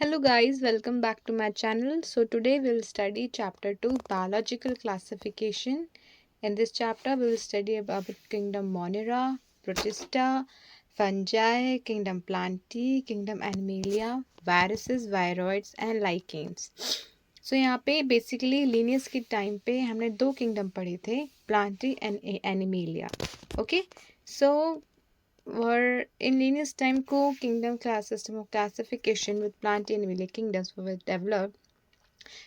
Hello guys, welcome back to my channel. So today we'll study chapter 2 biological classification. In this chapter we will study about kingdom Monera, Protista, Fungi, kingdom Plantae, kingdom Animalia, viruses, viroids and lichens. So यहाँ पे basically Linnaeus के time पे हमने दो kingdom पढ़े थे, Plantae and Animalia. Okay, so were in Linnaeus time co-kingdom class system of classification with plant and animal kingdoms were developed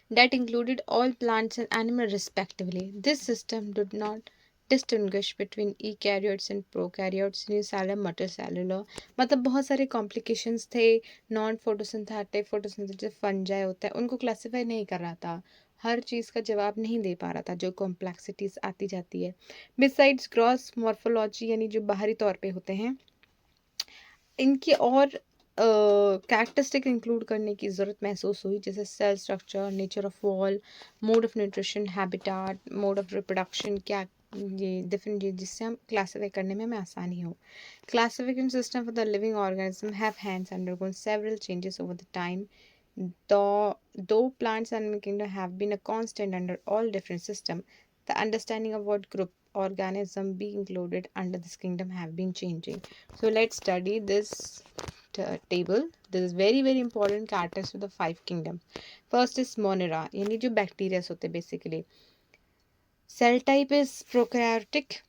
that included all plants and animals respectively. This system did not distinguish between eukaryotes and prokaryotes, unicellular, multicellular. मतलब बहुत सारे complications थे, non photosynthetic, photosynthetic fungi होता है, उनको classify नहीं कर रहा था, हर चीज़ का जवाब नहीं दे पा रहा था, जो कॉम्प्लेक्सिटीज आती जाती है. बिसाइड्स ग्रॉस मॉर्फोलॉजी यानी जो बाहरी तौर पे होते हैं, इनकी और कैरेक्टरिस्टिक इंक्लूड करने की ज़रूरत महसूस हुई, जैसे cell structure, nature of wall, mode of nutrition, habitat, mode of reproduction, क्या ये डिफरेंट, जिससे हम क्लासीफाई करने में हमें आसानी हो. Classification system for the living organism have hence undergone several changes over the time. Though plants and animal kingdom have been a constant under all different systems, the understanding of what group organism be included under this kingdom have been changing. So let's study this table. This is very important characteristics of the five kingdoms. First is Monera, यानी जो bacteria होते हैं basically. Cell type is prokaryotic.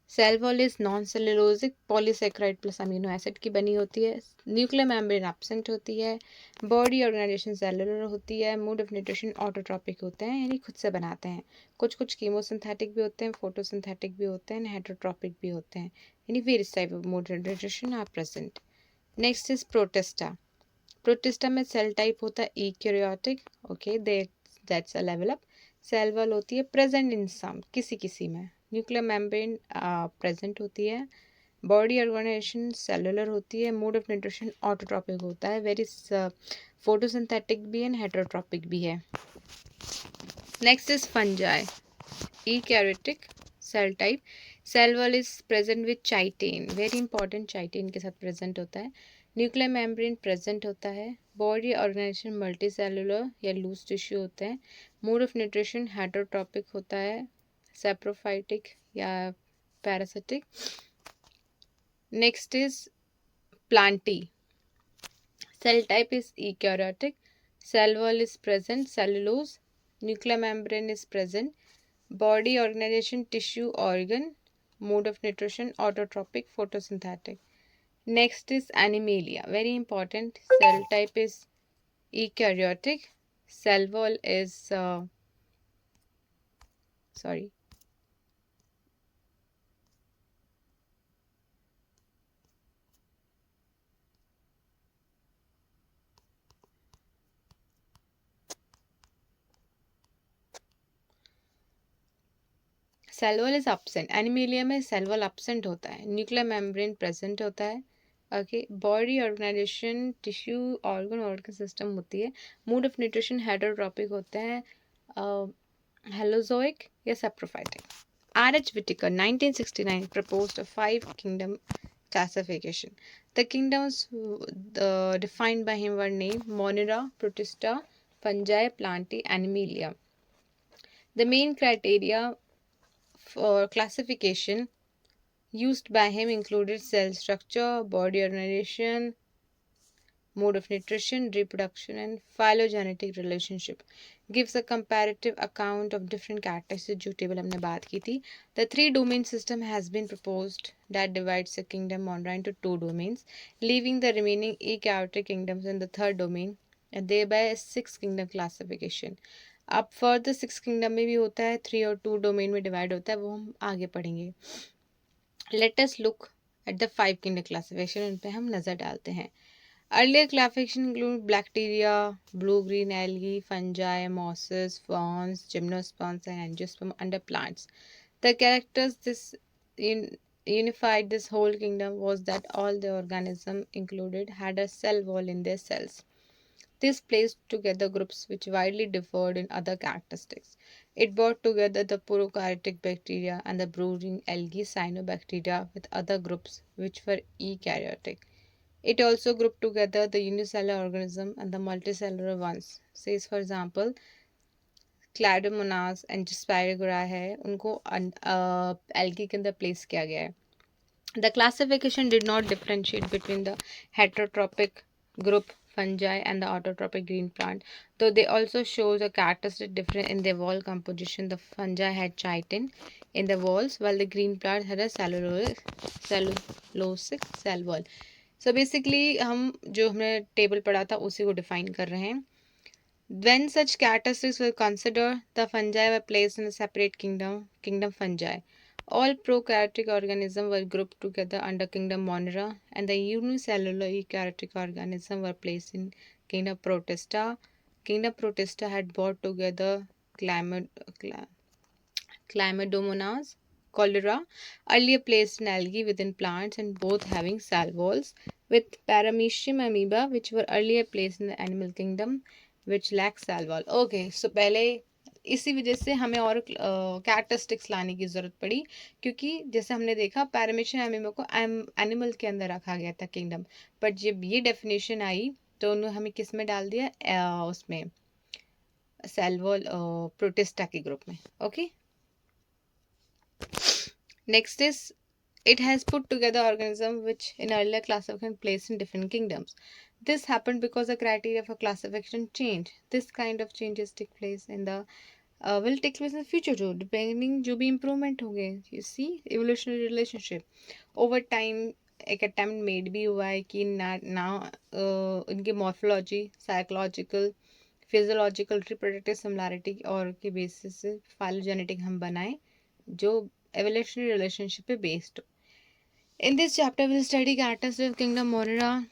Cell wall is non cellulosic polysaccharide plus amino acid की बनी होती है. Nuclear membrane absent होती है. बॉडी ऑर्गेनाइजेशन सेलुलर होती है. मोड ऑफ न्यूट्रिशन ऑटोट्रॉपिक होते हैं, यानी खुद से बनाते हैं. कुछ कीमोसिंथेटिक भी होते हैं, फोटोसिंथेटिक भी होते हैं, हेटेरोट्रॉपिक भी होते हैं, यानी various type of mode of nutrition are present. Next is Protista. Protista में सेल टाइप होता है eukaryotic. Okay, that's a level up. Cell wall होती है प्रेजेंट इन सम, किसी में. न्यूक्लियर मेम्ब्रेन प्रेजेंट होती है. बॉडी ऑर्गेनाइजेशन सेलुलर होती है. मोड ऑफ न्यूट्रिशन ऑटोट्रॉपिक होता है, वेरी फोटोसिंथेटिक भी है, हेटेरोट्रॉपिक भी है. Next is fungi. Eukaryotic cell type. Cell wall is present with chitin, very important, chitin के साथ प्रेजेंट होता है. न्यूक्लियर मेम्ब्रेन प्रेजेंट होता है. बॉडी ऑर्गेनाइजेशन मल्टी सेलुलर या लूज टिश्यू होते हैं. मोड ऑफ न्यूट्रिशन हेटेरोट्रॉपिक होता है, saprophytic या parasitic. Next is Plantae. Cell type is eukaryotic. Cell wall is present, cellulose. Nuclear membrane is present. Body organization, tissue, organ. Mode of nutrition, autotrophic, photosynthetic. Next is Animalia. Very important. Cell type is eukaryotic. Cell wall is cell wall is absent. Animalia में cell wall absent होता है. Nuclear membrane present होता है. Okay, body organisation, tissue, organ system होती है. Mood off nutrition heterotrophic होते हैं, हेलोजोइक या saprophytic. R.H. Whittaker 1969 proposed a five kingdom classification. The kingdoms defined by him were named Monera, Protista, Fungi, Plantae, Animalia. The main criteria for classification used by him included cell structure, body organization, mode of nutrition, reproduction, and phylogenetic relationship. Gives a comparative account of different characteristics जो table हमने बात की थी. The three domain system has been proposed that divides the kingdom Monera into two domains, leaving the remaining eukaryotic kingdoms in the third domain, and thereby a six kingdom classification. अब further six kingdom में भी होता है, three और to domain में divide होता है, वो हम आगे पढ़ेंगे. Let us look at the five kingdom classification, उन पे हम नज़र डालते हैं. Earlier classification include bacteria, blue green algae, fungi, mosses, ferns, gymnosperms and angiosperm under plants. The characters this unified this whole kingdom was that all the organism included had a cell wall in their cells. This placed together groups which widely differed in other characteristics. It brought together the prokaryotic bacteria and the brooding algae cyanobacteria with other groups which were eukaryotic. It also grouped together the unicellular organism and the multicellular ones. Says for example, Chlamydomonas and जो Spirogyra है उनको algae के अंदर place किया गया है. The classification did not differentiate between the heterotrophic group fungi and the autotrophic green plant, though they also show the characteristic difference in their wall composition. The fungi had chitin in the walls, while the green plant had a cellulosic cell wall. So basically हम जो हमने table पढ़ा था उसी को define कर रहे हैं. When such characteristics were considered, the fungi were placed in a separate kingdom, kingdom fungi. All prokaryotic organisms were grouped together under kingdom Monera, and the unicellular eukaryotic organisms were placed in kingdom Protista. Kingdom Protista had brought together Chlamydomonas, cholera, earlier placed in algae within plants and both having cell walls, with Paramecium amoeba, which were earlier placed in the animal kingdom, which lack cell wall. Okay, so पहले इसी वजह से हमें और characteristics लाने की ज़रूरत पड़ी, क्योंकि जैसे हमने देखा पैरामीशियम अमीबा को एनिमल के अंदर रखा गया था किंगडम, बट जब ये डेफिनेशन आई तो उन्होंने हमें किस में डाल दिया, उसमें सेल वॉल प्रोटिस्टा के ग्रुप में. Okay, next is it has put together organisms which in earlier classification placed in different kingdoms. This happened because the criteria for classification changed. This kind of changes take place in the will take place in the future too, depending जो भी improvement होंगे. You see evolutionary relationship over time. एक attempt made भी हुआ है कि ना इनके morphology, psychological, physiological, reproductive similarity और के basis से phylogenetic हम बनाएं जो evolutionary relationship पे based हो. In this chapter, we'll study characteristics of kingdom Monera,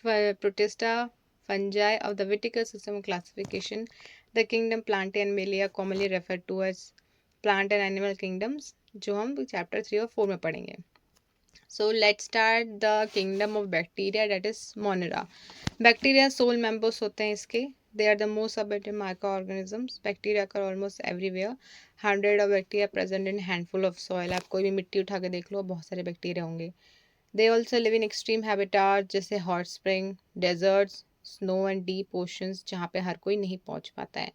Protista, fungi of the Whittaker system of classification, the kingdom Plantae and Animalia, commonly referred to as plant and animal kingdoms, जो हम chapter 3 और 4 में पढ़ेंगे. So let's start the kingdom of bacteria, that is Monera. Bacteria sole members होते हैं इसके. They are the most abundant microorganisms. Bacteria occur almost everywhere. 100 of bacteria present in handful of soil. आप कोई भी मिट्टी उठा के देख लो, बहुत सारे बैक्टीरिया होंगे. They also live in extreme habitats जैसे hot spring, deserts, snow and deep oceans जहाँ पे हर कोई नहीं पहुँच पाता है.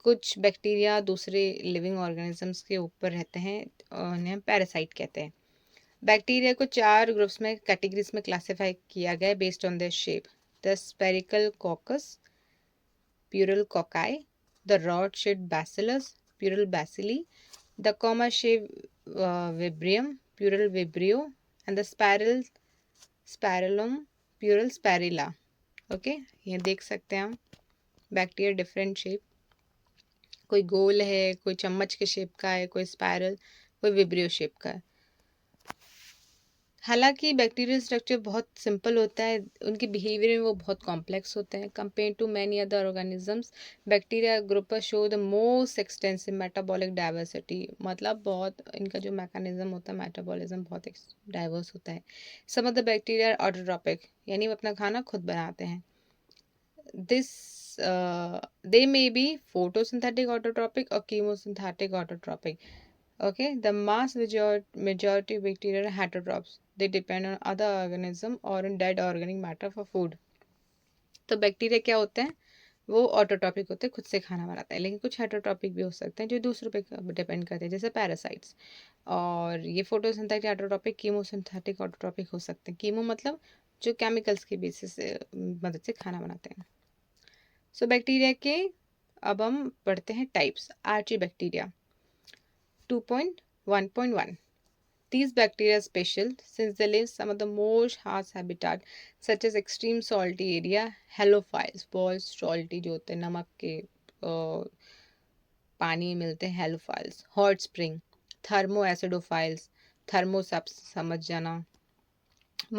कुछ बैक्टीरिया दूसरे लिविंग ऑर्गेनिजम्स के ऊपर रहते हैं, उन्हें पैरासाइट कहते हैं. बैक्टीरिया को 4 ग्रुप्स में कैटेगरीज में क्लासिफाई किया गया है based on their shape. The spherical coccus, plural cocci, the rod shaped bacillus, plural bacilli, the comma shape vibrium, plural vibrio, and the spirillum, plural spirilla. Okay, ये देख सकते हैं हम बैक्टीरिया डिफरेंट शेप. कोई गोल है, कोई चम्मच के शेप का है, कोई स्पायरल, कोई विब्रियो शेप का है. हालांकि बैक्टीरियल स्ट्रक्चर बहुत सिंपल होता है, उनके बिहेवियर में वो बहुत कॉम्प्लेक्स होते हैं. Compare to many other organisms, bacteria group show the most extensive metabolic diversity. मतलब बहुत इनका जो मैकेनिज्म होता है मेटाबॉलिज्म बहुत डाइवर्स होता है. Some of the bacteria autotrophic, यानी वो अपना खाना खुद बनाते हैं. This they may be photosynthetic autotrophic और chemosynthetic autotrophic. Okay, the mass majority of bacteria are heterotrophs. They depend on other organism or on dead organic matter for food. तो bacteria क्या होते हैं, वो ऑटोट्रॉपिक होते हैं, खुद से खाना बनाते हैं. लेकिन कुछ हेटरोट्रॉपिक भी हो सकते हैं जो दूसरों पे डिपेंड करते हैं, जैसे पैरासाइट्स. और ये फोटोसिंथेटिक ऑटोट्रॉपिक, कीमोसिंथेटिक ऑटोट्रॉपिक हो सकते हैं. कीमो मतलब जो केमिकल्स के बेसिस से मदद से खाना बनाते हैं. सो बैक्टीरिया के अब हम पढ़ते हैं types. Archaebacteria 2.1.1. These bacteria are special since they live some of the most harsh habitat such as extreme salty area, halophiles, बहुत salty जो होते हैं नमक के पानी मिलते हैं, halophiles, hot spring, thermoacidophiles, thermosaps समझ जाना,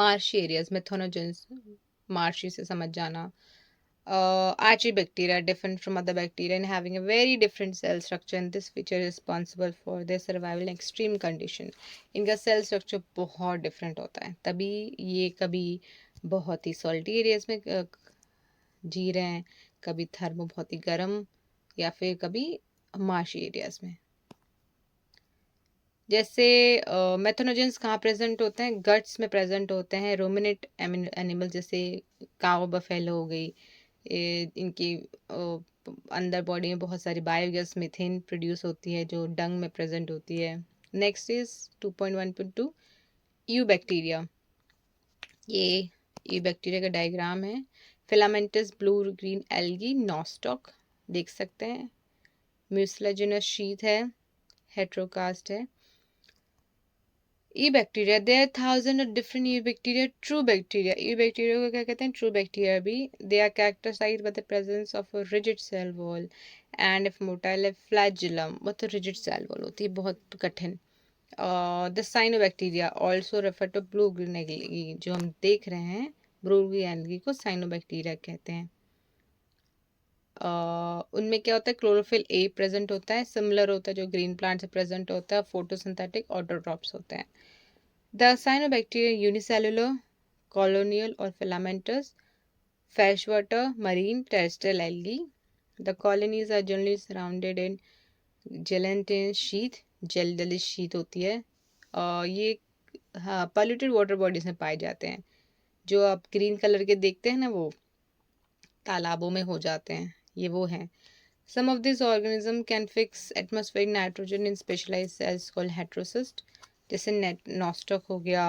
marshy areas, methonogens, marshy से समझ जाना. Archibacteria different from other bacteria and having a very different cell structure, and this feature is responsible for their survival in extreme condition. इनका cell structure बहुत different होता है, तभी ये कभी बहुत ही salty areas में जी रहे हैं, कभी थर्मो बहुत ही गर्म, या फिर कभी marshy areas में. जैसे मेथनोजेंस कहाँ प्रेजेंट होते हैं, गट्स में प्रेजेंट होते हैं। रोमिनेट एनिमल जैसे काऊ बफेलो हो गई, इनकी अंदर बॉडी में बहुत सारी बायोगैस मीथेन प्रोड्यूस होती है जो डंग में प्रेजेंट होती है। Next is 2.1.2 eubacteria. ये यू बैक्टीरिया का डायग्राम है। Filamentous blue green algae Nostoc देख सकते हैं। म्यूसिलेजिनस शीथ है, हेट्रोकास्ट है। Eubacteria, there thousand of different eubacteria. True bacteria, eubacteria को क्या कहते हैं, ट्रू बैक्टीरिया भी। They are characterized by the presence of a rigid cell wall and if motile flagellum. बहुत rigid cell wall होती है, बहुत कठिन। The cyanobacteria also refer to blue green algae. जो हम देख रहे हैं ब्लू ग्रीन एल्गी को साइनोबैक्टीरिया कहते हैं। उनमें क्या होता है, क्लोरोफिल ए प्रेजेंट होता है, सिमिलर होता है जो ग्रीन प्लांट से प्रेजेंट होता है। फोटोसिंथेटिक ऑटोट्रॉप्स होते हैं। द साइनोबैक्टीरिया यूनिसेलुलर, कॉलोनियल और filamentous, freshwater, marine, terrestrial algae. The colonies are generally surrounded in gelatin sheath, gelatinous sheath होती है। ये हाँ पॉल्यूटेड वाटर बॉडीज में पाए जाते हैं। जो आप ग्रीन कलर के देखते हैं ना, वो तालाबों में हो जाते हैं, ये वो हैं। Some of these organisms can fix atmospheric nitrogen in specialized cells called heterocyst. जैसे नॉस्टॉक हो गया,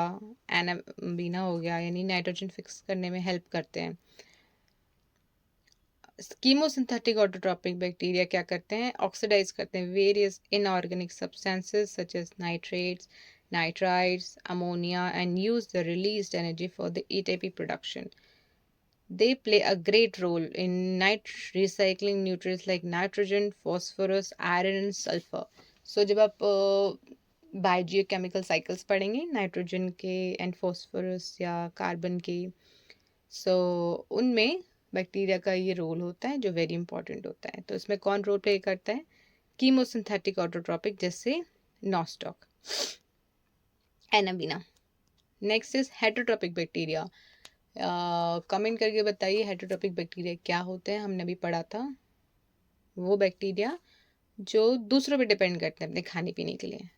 एनाबीना हो गया, यानी नाइट्रोजन फिक्स करने में हेल्प करते हैं। कीमोसिंथेटिक ऑटोट्रॉपिक बैक्टीरिया क्या करते हैं, ऑक्सीडाइज करते हैं various inorganic substances such as nitrates, nitrides, ammonia and use the released energy for the ATP production. They play a great role in recycling nutrients like nitrogen, phosphorus, iron and sulfur. So जब आप biogeochemical cycles पढ़ेंगे nitrogen के and phosphorus या carbon के, सो उनमें bacteria का ये role होता है जो वेरी इंपॉर्टेंट होता है। तो इसमें कौन रोल प्ले करता है, कीमोसिंथेटिक ऑटोट्रॉपिक जैसे nostoc, anabaena. Next is heterotrophic bacteria. Comment करके बताइए हेटरोट्रॉपिक बैक्टीरिया क्या होते हैं। हमने अभी पढ़ा था वो बैक्टीरिया जो दूसरों पे डिपेंड करते हैं अपने खाने पीने के लिए।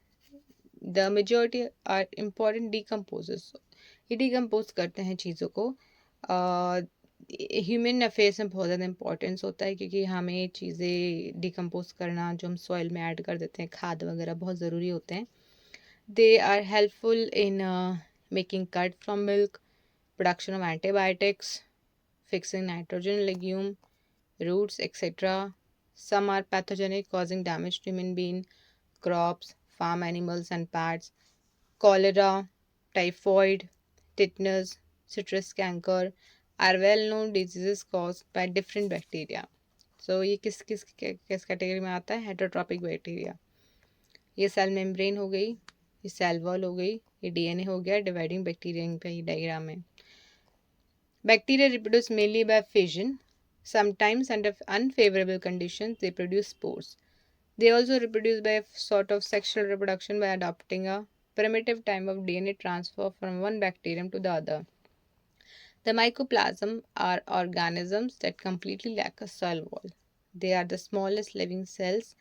The majority are important decomposers, ये डिकम्पोज करते हैं चीज़ों को। ह्यूमन अफेयर्स में बहुत ज़्यादा इंपॉर्टेंस होता है क्योंकि हमें चीज़ें डिकम्पोज करना, जो हम सॉइल में ऐड कर देते हैं खाद वगैरह, बहुत ज़रूरी होते हैं। They are helpful in making curd from milk, production of antibiotics, fixing nitrogen legume, roots, etc. Some are pathogenic, causing damage to human being, crops, farm animals and pets. Cholera, typhoid, tetanus, citrus canker are well-known diseases caused by different bacteria. So ये किस किस किस category में आता है, heterotrophic bacteria. ये cell membrane हो गई, ये सेल वॉल हो गई, ये डीएनए हो गया, डिवाइडिंग बैक्टीरिया पे ये डायग्राम है। Bacteria reproduce mainly by fission. Sometimes, under unfavorable conditions, they produce spores. They also reproduce by a sort of sexual reproduction by adopting a primitive type of DNA transfer from one bacterium to the other. The mycoplasm are organisms that completely lack a cell wall. They are the smallest living cells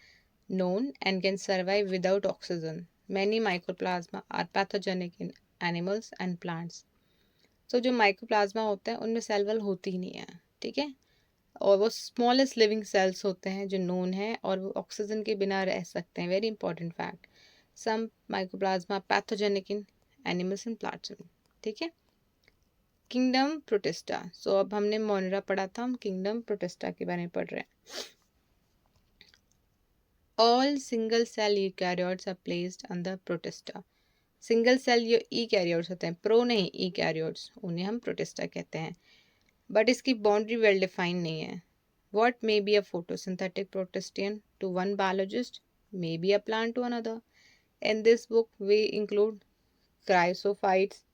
known and can survive without oxygen. Many mycoplasma are pathogenic in animals and plants. तो जो mycoplasma होता है उनमें cell wall होती ही नहीं है, ठीक है। और वो स्मॉलेस्ट लिविंग सेल्स होते हैं जो नोन है, और वो ऑक्सीजन के बिना रह सकते हैं, very important fact. Some mycoplasma pathogenic in animals and plants, ठीक है। किंगडम प्रोटिस्टा, सो अब हमने मोनेरा पढ़ा था, हम किंगडम प्रोटिस्टा के बारे में पढ़ रहे हैं। All single cell eukaryotes are placed under Protista. Single cell जो ई कैरियोट्स होते हैं, प्रो नहीं ई कैरियोट्स, उन्हें हम प्रोटिस्टा कहते हैं। बट इसकी बाउंड्री वेल डिफाइन नहीं है। What may be a photosynthetic protistan to one biologist may be a plant to another. In this book we include chrysophytes,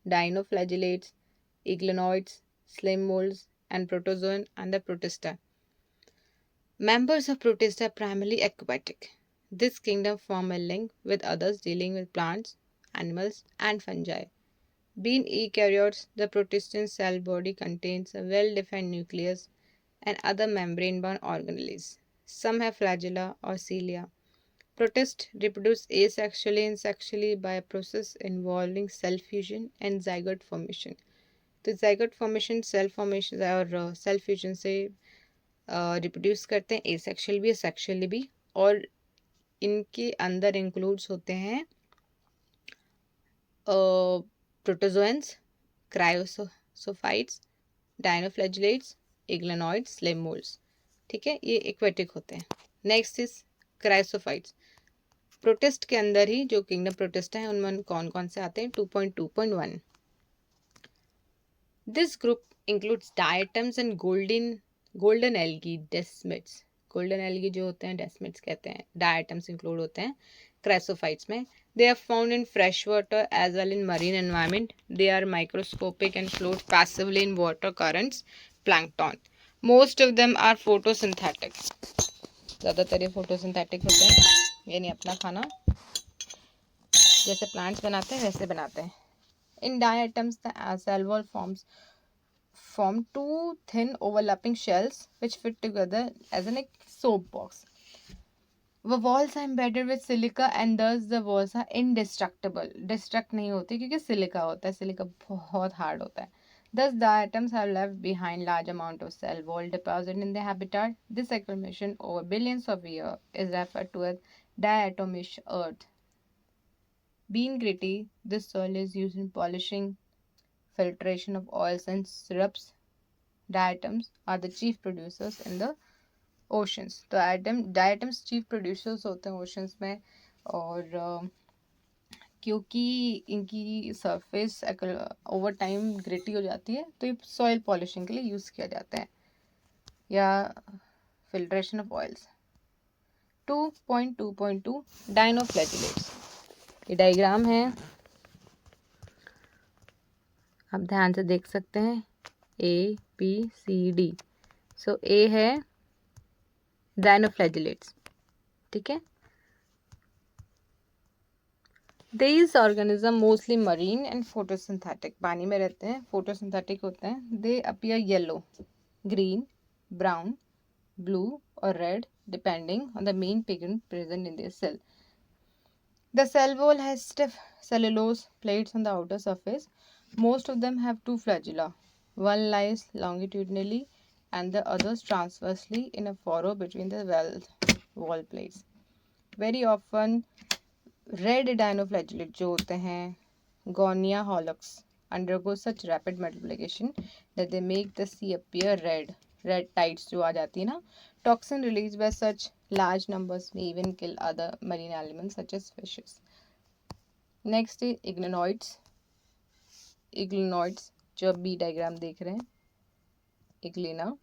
dinoflagellates, euglenoids, slime moulds and protozoan and the protista. Members of Protista are primarily aquatic. This kingdom form a link with others dealing with plants, animals, and fungi. Being eukaryotes, the Protistian cell body contains a well-defined nucleus and other membrane-bound organelles. Some have flagella or cilia. Protists reproduce asexually and sexually by a process involving cell fusion and zygote formation. तो zygote formation cell formation और cell fusion से reproduce करते हैं asexual भी sexually भी, और इनके अंदर इंक्लूड्स होते हैं प्रोटोजोएंस, क्रायोसोफाइट्स, डायनोफ्लैजिलेट्स, इग्लेनॉइड्स, स्लेम मोल्ड्स. ठीक है, ये एक्वेटिक होते हैं. Next is क्रायोसोफाइट्स. प्रोटिस्ट के अंदर ही जो किंगडम प्रोटिस्टा है उनमें कौन कौन से आते हैं? 2.2.1. This group includes diatoms and golden algae desmids. Golden algae जो होते हैं डेस्मिड्स कहते हैं. डायटम्स इंक्लूड होते हैं क्रायोसोफाइट्स में. They are found in fresh water as well in marine environment. They are microscopic and float passively in water currents, plankton. Most of them are photosynthetic. ज़्यादातर ये photosynthetic होते हैं, यानी अपना खाना जैसे plants बनाते हैं वैसे बनाते हैं. In diatoms, the cell wall form two thin overlapping shells which fit together as in a soap box. The walls are embedded with silica and thus the walls are indestructible. Destruct नहीं होती क्योंकि silica होता है. Silica बहुत hard होता है. Thus the atoms have left behind large amount of cell wall deposit in their habitat. This accumulation over billions of years is referred to as diatomic earth. Being gritty, this soil is used in polishing, filtration of oils and syrups. Diatoms are the chief producers in the oceans. तो diatoms chief producers होते हैं oceans में, और क्योंकि इनकी surface over time gritty हो जाती है तो ये सॉइल पॉलिशिंग के लिए यूज़ किया जाता है, या फिल्ट्रेशन ऑफ ऑयल्स. 2.2.2 डायनोफ्लैजिलेट्स. ये डायग्राम है, आप ध्यान से देख सकते हैं. ABCD. सो ए है डायनोफ्लैजिलेट्स. ठीक है. These organisms mostly marine and photosynthetic. पानी में रहते हैं, photosynthetic होते हैं. They appear yellow, green, brown, blue or red depending on the main pigment present in their cell. The cell wall has stiff cellulose plates on the outer surface. Most of them have two flagella. One lies longitudinally and the others transversely in a furrow between the wall plates. Very often red dinoflagellate जो होते हैं Gonyaulax undergo such rapid multiplication that they make the sea appear red. Red tides जो आ जाती है ना, toxin release by such large numbers may even kill other marine elements such as fishes. Next is euglenoids. Euglenoids जो B diagram देख रहे हैं, Euglena.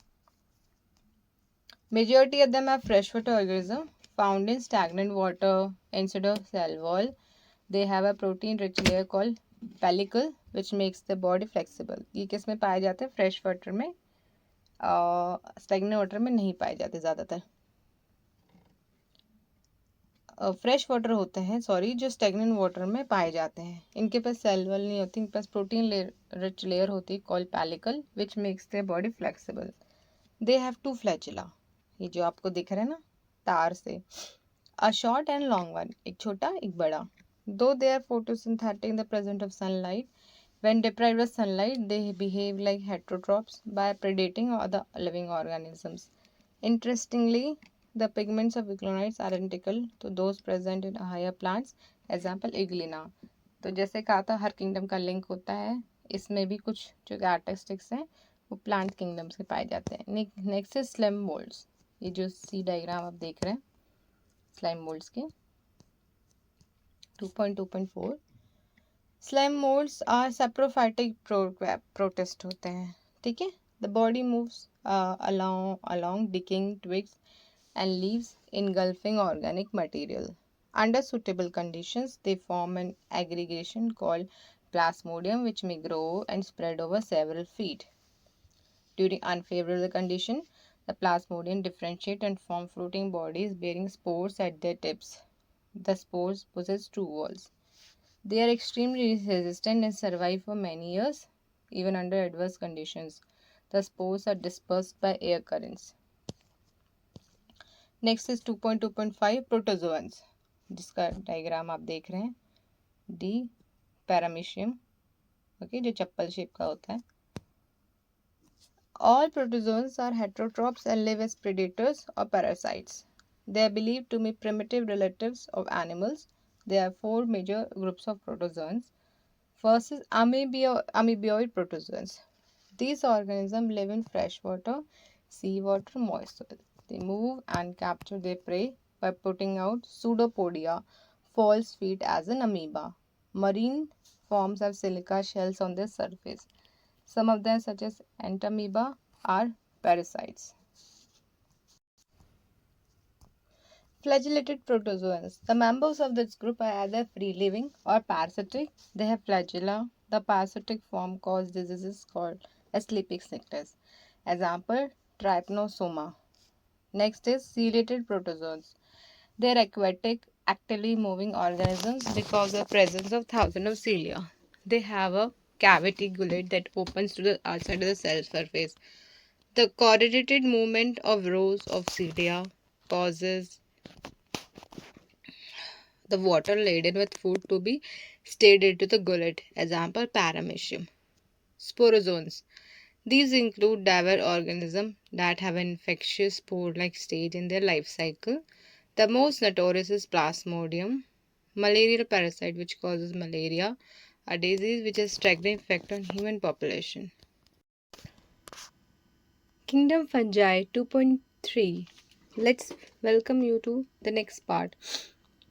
Majority of them are fresh water organism found in stagnant water instead of cell wall. They have a protein-rich layer called pellicle, which makes the body flexible. ये किस में पाए जाते हैं? फ्रेश वाटर में. स्टैग्नेंट वाटर में नहीं पाए जाते ज़्यादातर. फ्रेश वाटर होते हैं जो स्टैग्नेंट वाटर में पाए जाते हैं. इनके पास सेल वॉल नहीं होती, इनके पास प्रोटीन रिच लेयर होती है called pellicle, which makes their body flexible. They have two flagella. ये जो आपको दिख रहा है ना तार से, a short and long one, एक छोटा एक बड़ा. Though they are photosynthetic in the presence of sunlight, when deprived of sunlight they behave like heterotrophs by predating other living organisms. Interestingly, the pigments of iglenoids are identical to those present in higher plants. Example इग्लिना. तो जैसे कहा था हर kingdom का link होता है, इसमें भी कुछ जो कैरेक्टरिस्टिक्स हैं वो प्लांट किंगडम से पाए जाते हैं. Next is slam moulds. ये जो सी डायग्राम आप देख रहे हैं स्लाइम मोल्ड्स के. 2.2.4 slime moulds are saprophytic protist होते हैं. ठीक है. The body moves along decaying twigs and leaves engulfing organic material. Under suitable conditions they form an aggregation called plasmodium which may grow and spread over several feet. During unfavorable condition, the plasmodium differentiate and form fruiting bodies bearing spores at their tips. The spores possess two walls. They are extremely resistant and survive for many years, even under adverse conditions. The spores are dispersed by air currents. Next is 2.2.5 protozoans. जिसका diagram आप देख रहे हैं, D paramecium, okay, जो चप्पल shape का होता है. All protozoans are heterotrophs and live as predators or parasites. They are believed to be primitive relatives of animals. There are four major groups of protozoans. First is amoeboid protozoans. These organisms live in freshwater, seawater, moist soil. They move and capture their prey by putting out pseudopodia, false feet as an amoeba. Marine forms have silica shells on their surface. Some of them, such as entamoeba, are parasites. Flagellated protozoans. The members of this group are either free-living or parasitic. They have flagella. The parasitic form cause diseases called sleeping sickness. Example, trypanosoma. Next is ciliated protozoans. They are aquatic, actively moving organisms because of the presence of thousands of cilia. They have a cavity gullet that opens to the outside of the cell surface. The coordinated movement of rows of cilia causes the water laden with food to be stirred into the gullet. Example, paramecium. Sporozoans. These include diverse organisms that have an infectious spore-like stage in their life cycle. The most notorious is Plasmodium, malarial parasite which causes malaria, a disease which has staggering effect on human population. Kingdom Fungi 2.3. Let's welcome you to the next part.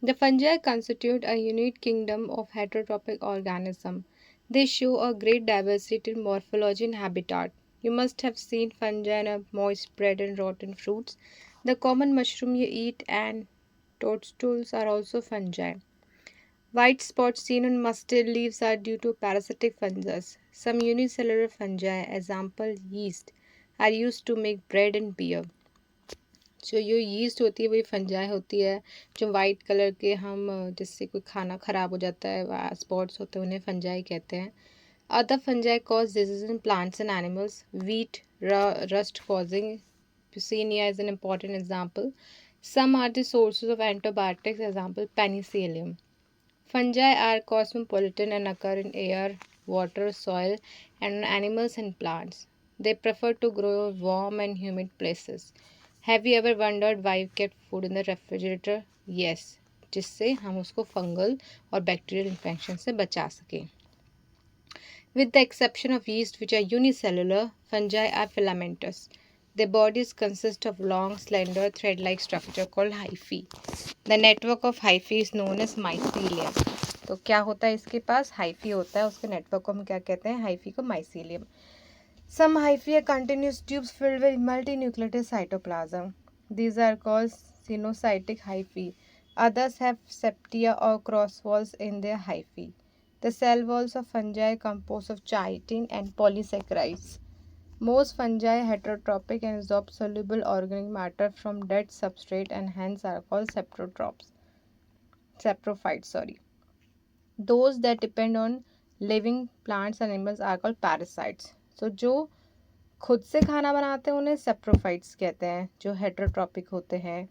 The fungi constitute a unique kingdom of heterotrophic organisms. They show a great diversity in morphology and habitat. You must have seen fungi in a moist bread and rotten fruits. The common mushroom you eat and toadstools are also fungi. White spots seen on mustard leaves are due to parasitic fungus. Some unicellular fungi, example yeast, are used to make bread and beer. जो yeast होती है वही fungi होती है, जो white colour के हम जिससे कोई खाना ख़राब हो जाता है, स्पॉट्स होते हैं, उन्हें फंजाई कहते हैं. Other fungi cause disease in plants and animals. Wheat rust causing Puccinia is an important example. Some are the sources of antibiotics, example penicillium. Fungi are cosmopolitan and occur in air, water, soil, and on animals and plants. They prefer to grow in warm and humid places. Have you ever wondered why you kept food in the refrigerator? Yes, जिससे हम उसको fungal और bacterial infection से बचा सकें. With the exception of yeast, which are unicellular, fungi are filamentous. Their bodies consist of long, slender, thread-like structure called hyphae. The network of hyphae is known as mycelium. तो क्या होता है इसके पास? Hyphae होता है, उसके नेटवर्क को हम क्या कहते हैं? हाइफी को mycelium. Some hyphae are continuous tubes filled with multinucleated cytoplasm. These are called sinusoidal hyphae. Others have septia or cross walls in their hyphae. The cell walls of fungi are composed of chitin and polysaccharides. Most fungi are heterotrophic and absorb soluble organic matter from dead substrate and hence are called saprophytes. Those that depend on living plants and animals are called parasites. So जो खुद से खाना बनाते हैं उन्हें saprophytes कहते हैं. जो हेटरोट्रॉपिक होते हैं,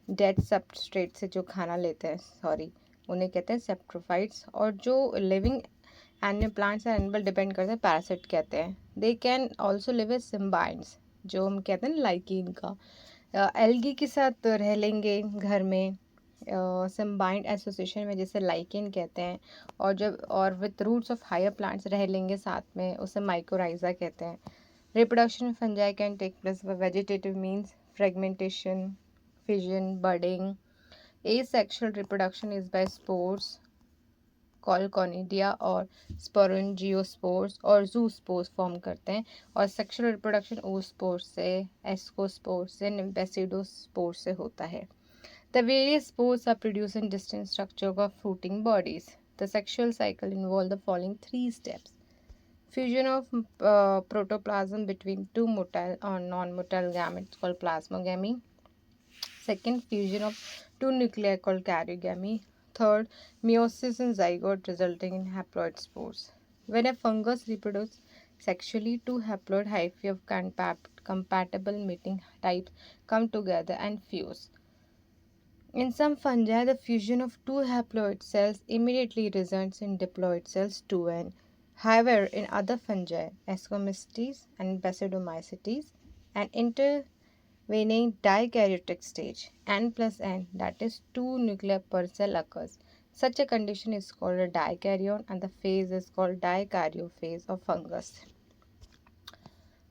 डेड सबस्ट्रेट से जो खाना लेते हैं, उन्हें कहते हैं सेप्रोफाइट्स. और जो living animal plants and animal depend करते हैं, पैरासाइट कहते हैं. They can also live as symbionts, जो हम कहते हैं लाइकिन का. एल्गी के साथ रह लेंगे घर में, सिम्बाइंट एसोसिएशन में, जैसे लाइकिन कहते हैं. और with roots of higher plants रह लेंगे साथ में, उसे माइकोराइजा कहते हैं. Reproduction of fungi can take place by vegetative means, fragmentation, fission, budding. Asexual reproduction is by spores called conidia और sporangiosspores और zoospores फॉर्म करते हैं. और सेक्शुअल रिप्रोडक्शन oospores से, ascospores से, basidospores से होता है. The various spores are produced in distinct structures of fruiting bodies. The sexual cycle involves the following three steps. Fusion of protoplasm between two motile or non-motile gametes called plasmogamy. Second, fusion of two nuclei called karyogamy. Third, meiosis in zygote resulting in haploid spores. When a fungus reproduces sexually, two haploid hyphae of compatible mating types come together and fuse. In some fungi, the fusion of two haploid cells immediately results in diploid cells 2n. However, in other fungi, Ascomycetes and Basidomycetes, an intervening dikaryotic stage, n plus n, that is 2 nuclei per cell occurs. Such a condition is called a dikaryon and the phase is called dikaryophase of fungus.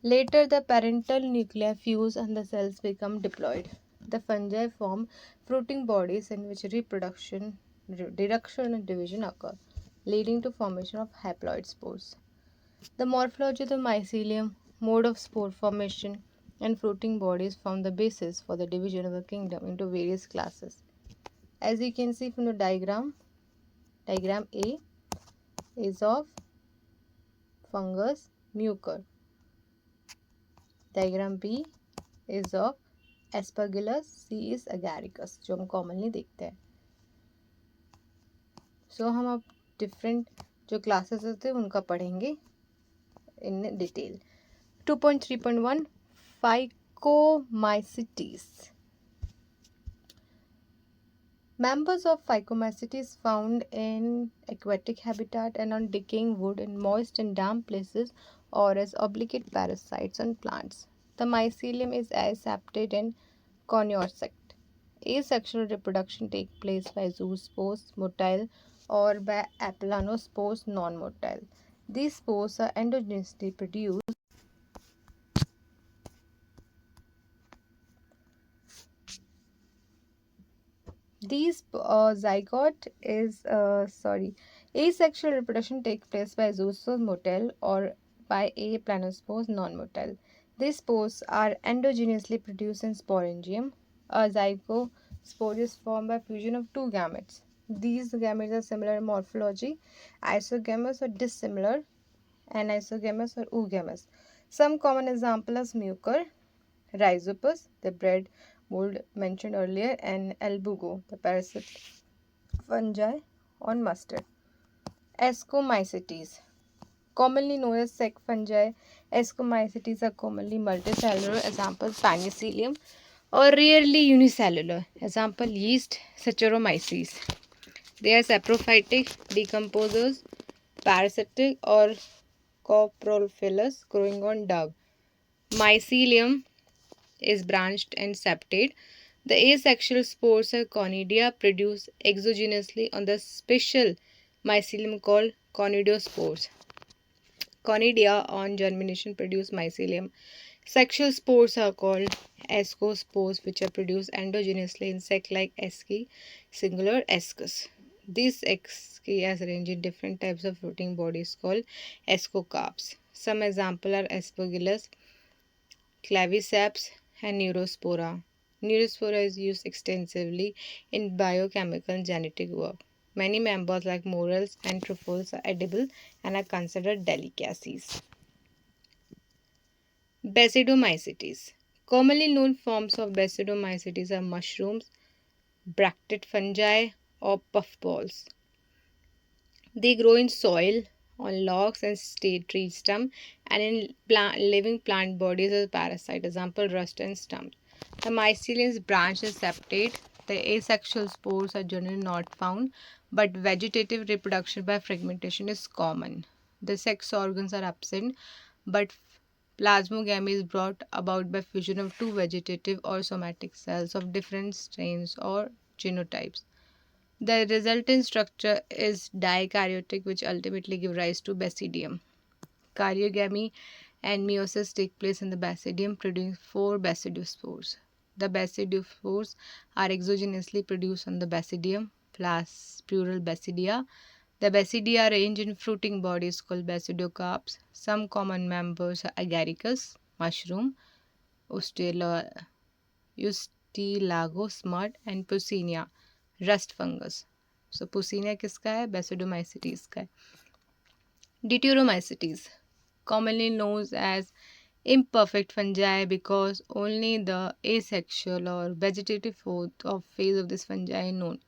Later, the parental nuclei fuse and the cells become diploid. The fungi form fruiting bodies in which reproduction, reduction and division occur, leading to formation of haploid spores. The morphology of the mycelium, mode of spore formation, and fruiting bodies form the basis for the division of the kingdom into various classes. As you can see from the diagram A is of fungus mucor. Diagram B is of Aspergillus, C is agaricus, जो हम commonly देखते हैं. So हम अब different जो classes होते हैं उनका पढ़ेंगे in detail. 2.3.1 Phycomycetes. Members of Phycomycetes found in aquatic habitat and on decaying wood in moist and damp places or as obligate parasites on plants. The mycelium is aseptate and coniorsect. Asexual reproduction takes place by zoospores motile or by aplanospores non-motile. These spores are endogenously produced. Asexual reproduction takes place by zoospores motile or by aplanospores non-motile. These spores are endogenously produced in sporangium. A zygospore is formed by fusion of two gametes. These gametes are similar in morphology, isogamous or dissimilar, anisogamous or oogamous. Some common examples are mucor, rhizopus, the bread mold mentioned earlier, and albugo, the parasite fungi on mustard. Ascomycetes, commonly known as sect fungi, Ascomycetes are commonly multicellular, example Penicillium, or rarely unicellular, example yeast, Saccharomyces. They are saprophytic, decomposers, parasitic, or coprophilous, growing on dung. Mycelium is branched and septate. The asexual spores are conidia produced exogenously on the special mycelium called conidiospores. Conidia on germination produce mycelium. Sexual spores are called ascospores, which are produced endogenously in sect-like asci, singular ascus. These asci are arranged in different types of fruiting bodies called ascocarps. Some examples are Aspergillus, claviceps, and Neurospora. Neurospora is used extensively in biochemical and genetic work. Many members like morels and truffles are edible and are considered delicacies. Basidomycetes. Commonly known forms of Basidomycetes are mushrooms, bracted fungi, or puffballs. They grow in soil, on logs and tree stumps, and in living plant bodies as parasite. Example, rust and stumps. The mycelium is branched and septate. The asexual spores are generally not found, but vegetative reproduction by fragmentation is common. The sex organs are absent, but plasmogamy is brought about by fusion of two vegetative or somatic cells of different strains or genotypes. The resultant structure is dikaryotic, which ultimately give rise to basidium. Karyogamy and meiosis take place in the basidium, producing 4 basidiospores. The basidiospores are exogenously produced on the basidium, plural basidia. The basidia are arranged in fruiting bodies called basidiocarps. Some common members are agaricus, mushroom, Ustilago smut, and Puccinia, rust fungus. So Puccinia किसका है? Basidomycetes का है. Deuteromycetes, commonly known as imperfect fungi because only the asexual or vegetative phase of this fungi is known.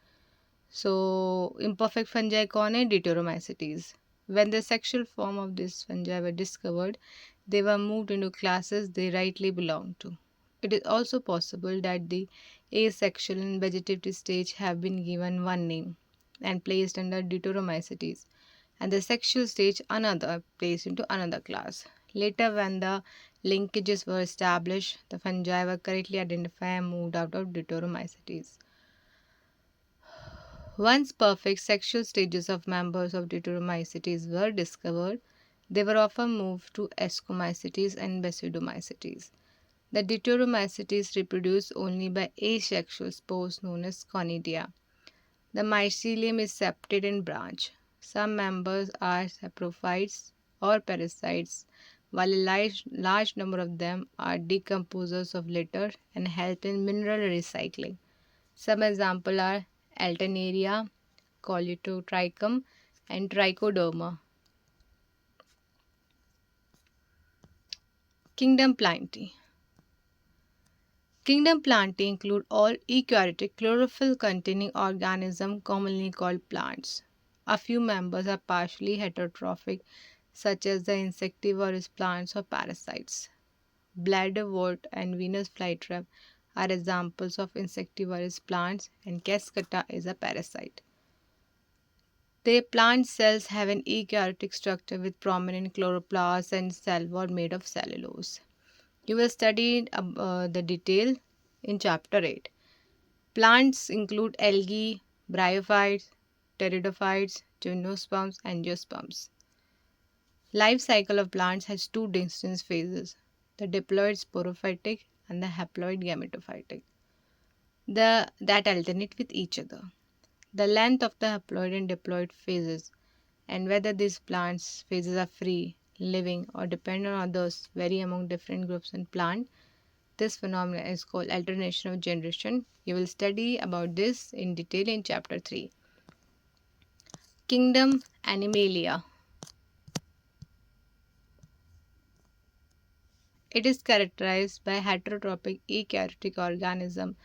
So imperfect fungi कौन है? Deuteromycetes. When the sexual form of this fungi were discovered, they were moved into classes they rightly belong to. It is also possible that the asexual and vegetative stage have been given one name and placed under Deuteromycetes, and the sexual stage another, placed into another class. Later, when the linkages were established, the fungi were correctly identified and moved out of Deuteromycetes. Once perfect sexual stages of members of Deuteromycetes were discovered, they were often moved to Ascomycetes and Basidiomycetes. The Deuteromycetes reproduce only by asexual spores known as conidia. The mycelium is septate and branched. Some members are saprophytes or parasites, while a large number of them are decomposers of litter and help in mineral recycling. Some examples are Alternaria, Colletotrichum, and Trichoderma. Kingdom Plantae. Kingdom Plantae include all eukaryotic chlorophyll-containing organisms commonly called plants. A few members are partially heterotrophic, such as the insectivorous plants or parasites. Bladderwort and Venus flytrap are examples of insectivorous plants, and Cascata is a parasite. The plant cells have an eukaryotic structure with prominent chloroplasts and cell wall made of cellulose. You will study the detail in chapter 8. Plants include algae, bryophytes, pteridophytes, gymnosperms, and angiosperms. Life cycle of plants has two distinct phases, the diploid sporophytic and the haploid gametophytic, that alternate with each other. The length of the haploid and diploid phases and whether these plants phases are free, living, or depend on others vary among different groups and plants. This phenomenon is called alternation of generation. You will study about this in detail in chapter 3. Kingdom Animalia. It is characterized by heterotrophic eukaryotic organisms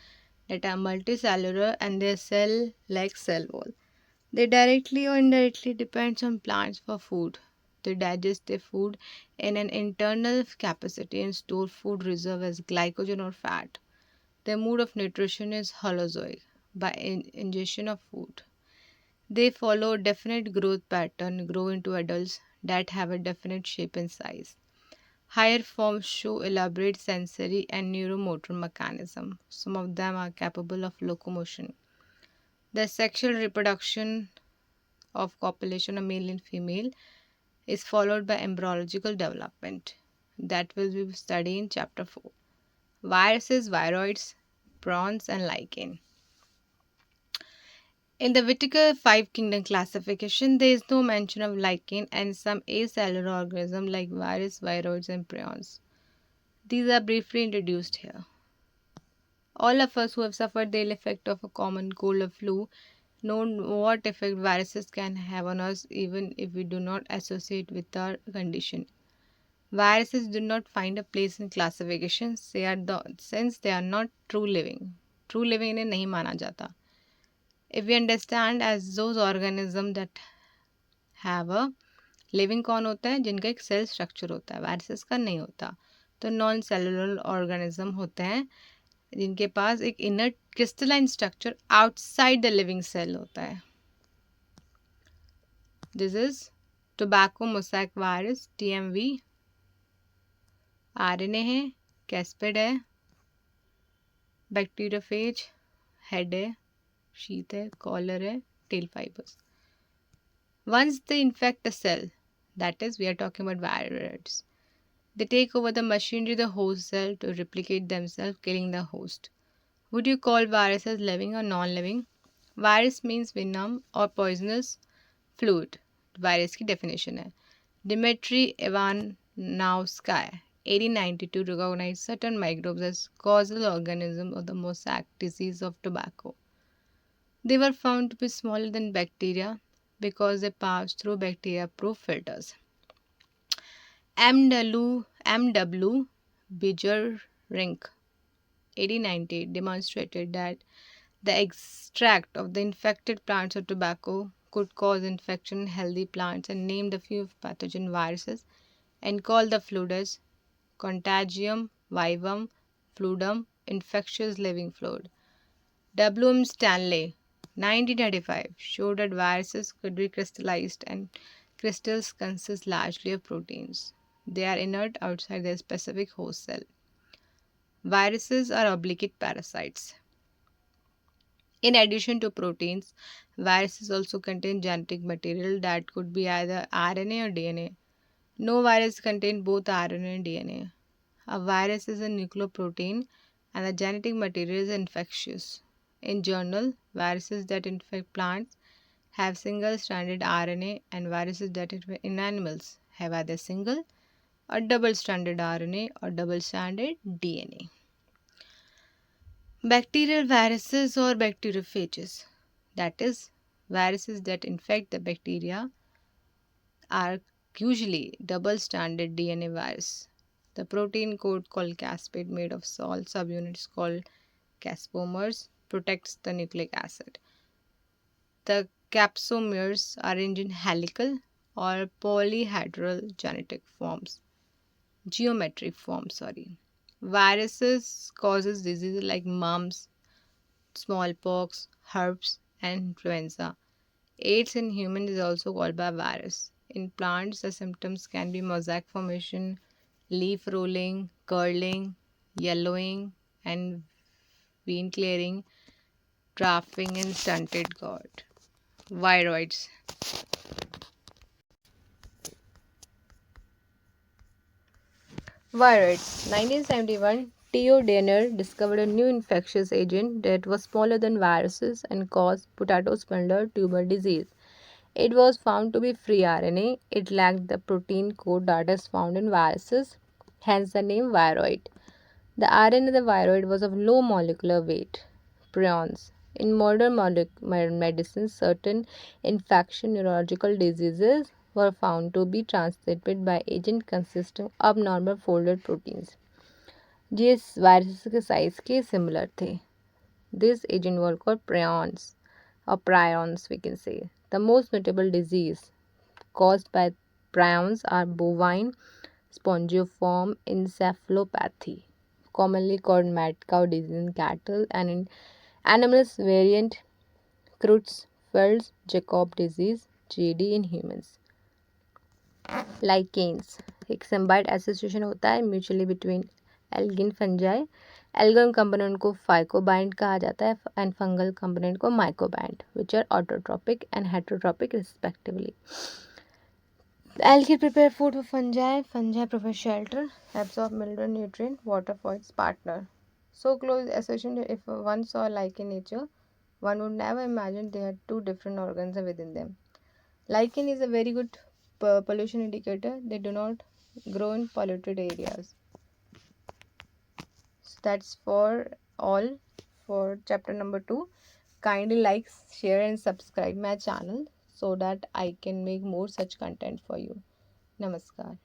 that are multicellular and their cell like cell wall. They directly or indirectly depend on plants for food. They digest their food in an internal capacity and store food reserve as glycogen or fat. Their mode of nutrition is holozoic, by ingestion of food. They follow a definite growth pattern, grow into adults that have a definite shape and size. Higher forms show elaborate sensory and neuromotor mechanism. Some of them are capable of locomotion. The sexual reproduction of copulation of male and female is followed by embryological development. That will be studied in chapter 4. Viruses, viroids, prawns, and lichen. In the Whittaker 5 kingdom classification, there is no mention of lichen and some acellular organisms like virus, viroids, and prions. These are briefly introduced here. All of us who have suffered the ill effect of a common cold or flu know what effect viruses can have on us even if we do not associate with our condition. Viruses do not find a place in classification since they are not true living. True living इन्हें नहीं माना जाता. If we understand as those organisms that have a living कौन होता है जिनका एक cell structure होता है वायरसेस का नहीं होता तो नॉन सेलुलर ऑर्गेनिज्म होते हैं जिनके पास एक inner crystalline structure outside the living cell होता है. This is tobacco mosaic virus TMV. RNA है, कैस्पिड है, बैक्टीरियोफेज, हेड है, शीत है, कॉलर है, tail fibres. Once they infect a cell, that is, we are talking about viroids, they take over the machinery of the host cell to replicate themselves, killing the host. Would you call viruses living or non-living? Virus means venom or poisonous fluid. Virus की definition है. Dmitry Ivanovsky 1892 recognized certain microbes as causal organisms of the mosaic disease of tobacco. They were found to be smaller than bacteria because they pass through bacteria-proof filters. M.W. Bijurink 1898 demonstrated that the extract of the infected plants of tobacco could cause infection in healthy plants and named a few pathogen viruses and called the fluid as Contagium vivum fluidum, infectious living fluid. W.M. Stanley, 1935, showed that viruses could be crystallized and crystals consist largely of proteins. They are inert outside their specific host cell. Viruses are obligate parasites. In addition to proteins, viruses also contain genetic material that could be either RNA or DNA. No virus contains both RNA and DNA. A virus is a nucleoprotein and the genetic material is infectious. In general, viruses that infect plants have single-stranded RNA and viruses that infect in animals have either single or double-stranded RNA or double-stranded DNA. Bacterial viruses or bacteriophages, that is, viruses that infect the bacteria, are usually double-stranded DNA virus. The protein coat called caspase made of salt subunits called caspomers protects the nucleic acid. The capsomeres are in helical or polyhedral geometric forms. Viruses causes diseases like mumps, smallpox, herpes, and influenza. AIDS in humans is also called by virus. In plants, the symptoms can be mosaic formation, leaf rolling, curling, yellowing, and vein clearing, drafting, and stunted growth. Viroids. Viroids. 1971, Theo Danner discovered a new infectious agent that was smaller than viruses and caused potato spindle tuber disease. It was found to be free RNA. It lacked the protein code that is found in viruses, hence the name viroid. The RNA of the viroid was of low molecular weight, prions. In modern medicine, certain infection neurological diseases were found to be transmitted by agent consisting of abnormal folded proteins. जिस virus के size के similar थे. This agent was called prions or prions we can say. The most notable disease caused by prions are bovine spongiform encephalopathy, commonly called mad cow disease in cattle, and in animals variant Creutzfeldt-Jakob disease (JD) in humans. Lichens एक symbiote association होता है mutually between algae and fungi. Algal component को phycobiont कहा जाता है and fungal component को mycobiont which are autotrophic and heterotrophic respectively. Algae prepare food for fungi. Fungi provide shelter, absorb mineral nutrient, water for its partner. So close association that if one saw lichen in nature, one would never imagine they had two different organs within them. Lichen is a very good pollution indicator. They do not grow in polluted areas. So that's for all for chapter number 2. Kindly like, share and subscribe my channel so that I can make more such content for you. Namaskar.